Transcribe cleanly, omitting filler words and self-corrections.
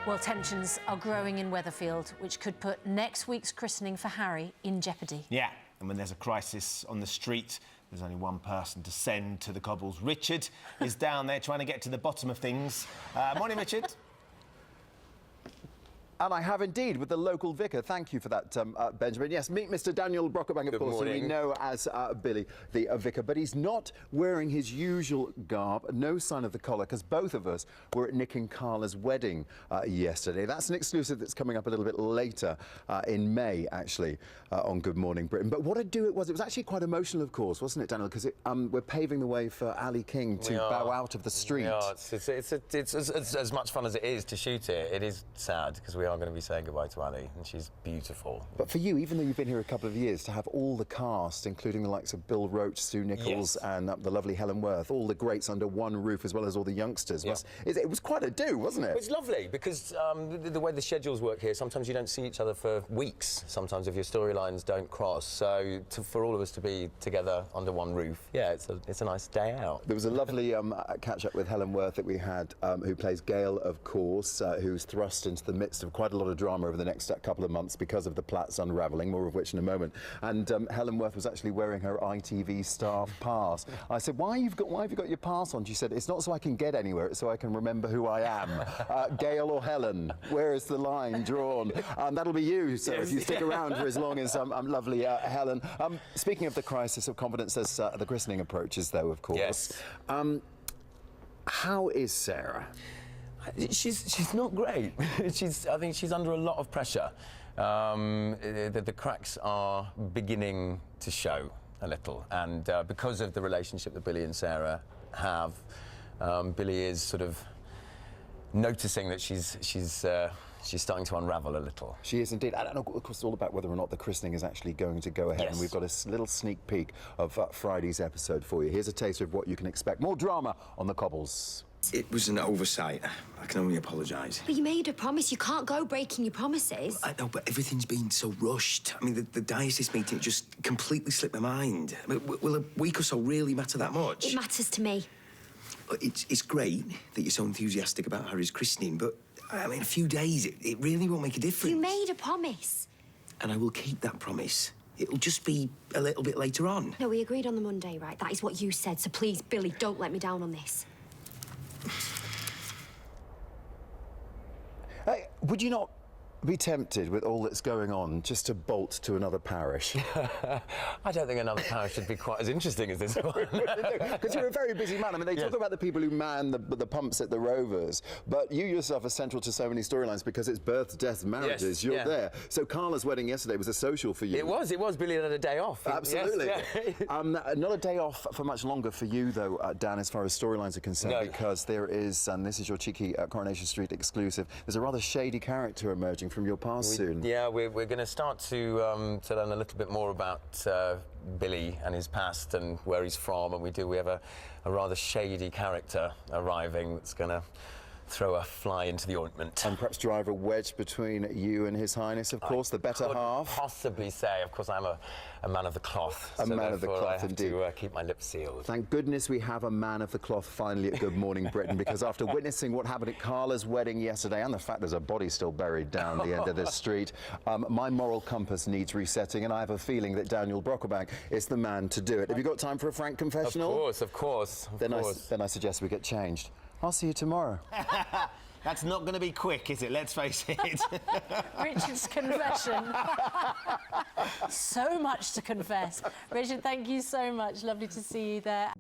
Well, tensions are growing in Weatherfield, which could put next week's christening for Harry in jeopardy. Yeah, and when there's a crisis on the street, there's only one person to send to the Cobbles. Richard is down there trying to get to the bottom of things. Morning, Richard. And I have indeed, with the local vicar. Thank you for that, Benjamin. Yes, meet Mr. Daniel Brocklebank, of course, who we know as Billy, the vicar. But he's not wearing his usual garb, no sign of the collar, because both of us were at Nick and Carla's wedding yesterday. That's an exclusive that's coming up a little bit later in May, actually, on Good Morning Britain. But what a do it was. It was actually quite emotional, of course, wasn't it, Daniel? Because we're paving the way for Ali King to bow out of the street. Yeah, it's as much fun as it is to shoot it. It is sad, because we are going to be saying goodbye to Ali, and she's beautiful. But for you, even though you've been here a couple of years, to have all the cast, including the likes of Bill Roach, Sue Nichols, and the lovely Helen Worth, all the greats under one roof, as well as all the youngsters, it was quite a do, wasn't it? It's lovely, because the way the schedules work here, sometimes you don't see each other for weeks, sometimes if your storylines don't cross, so for all of us to be together under one roof, yeah, it's a nice day out. There was a lovely catch-up with Helen Worth that we had, who plays Gail, of course, who's thrust into the midst of quite a lot of drama over the next couple of months because of the Platts unravelling, more of which in a moment. And Helen Worth was actually wearing her ITV staff pass. I said, why have you got your pass on? She said, it's not so I can get anywhere, it's so I can remember who I am. Gail or Helen, where is the line drawn? That'll be you, so if you stick around for as long as lovely Helen. Speaking of the crisis of confidence as the christening approaches, though, of course. Yes. How is Sarah? She's not great. I think she's under a lot of pressure. The cracks are beginning to show a little, and because of the relationship that Billy and Sarah have, Billy is sort of noticing that she's starting to unravel a little. She is indeed. And of course, it's all about whether or not the christening is actually going to go ahead. Yes. And we've got a little sneak peek of Friday's episode for you. Here's a taste of what you can expect. More drama on the Cobbles. It was an oversight. I can only apologise. But you made a promise. You can't go breaking your promises. I know, but everything's been so rushed. I mean, the diocese meeting just completely slipped my mind. I mean, will a week or so really matter that much? It matters to me. It's great that you're so enthusiastic about Harry's christening, but, I mean, a few days, it really won't make a difference. You made a promise. And I will keep that promise. It'll just be a little bit later on. No, we agreed on the Monday, right? That is what you said, so please, Billy, don't let me down on this. Hey, would you not be tempted, with all that's going on, just to bolt to another parish? I don't think another parish should be quite as interesting as this one. Because you're a very busy man. I mean, they talk about the people who man the pumps at the Rovers, but you yourself are central to so many storylines because it's births, deaths, marriages. Yes, you're there. So Carla's wedding yesterday was a social for you. It was. Billy had a day off. Absolutely. Yes, not a day off for much longer for you, though, Dan, as far as storylines are concerned, because there is, and this is your cheeky Coronation Street exclusive, there's a rather shady character emerging from your past soon. Yeah, we're going to start to learn a little bit more about Billy and his past and where he's from, and we have a rather shady character arriving that's going to throw a fly into the ointment. And perhaps drive a wedge between you and His Highness, of course, the better half. Possibly say, of course, I'm a man of the cloth. A man of the cloth, I have indeed. to keep my lips sealed. Thank goodness we have a man of the cloth finally at Good Morning Britain, because after witnessing what happened at Carla's wedding yesterday, and the fact there's a body still buried down the end of this street, my moral compass needs resetting, and I have a feeling that Daniel Brocklebank is the man to do it. Have you got time for a frank confessional? Of course. Then I suggest we get changed. I'll see you tomorrow. That's not going to be quick, is it? Let's face it. Richard's confession. So much to confess. Richard, thank you so much. Lovely to see you there.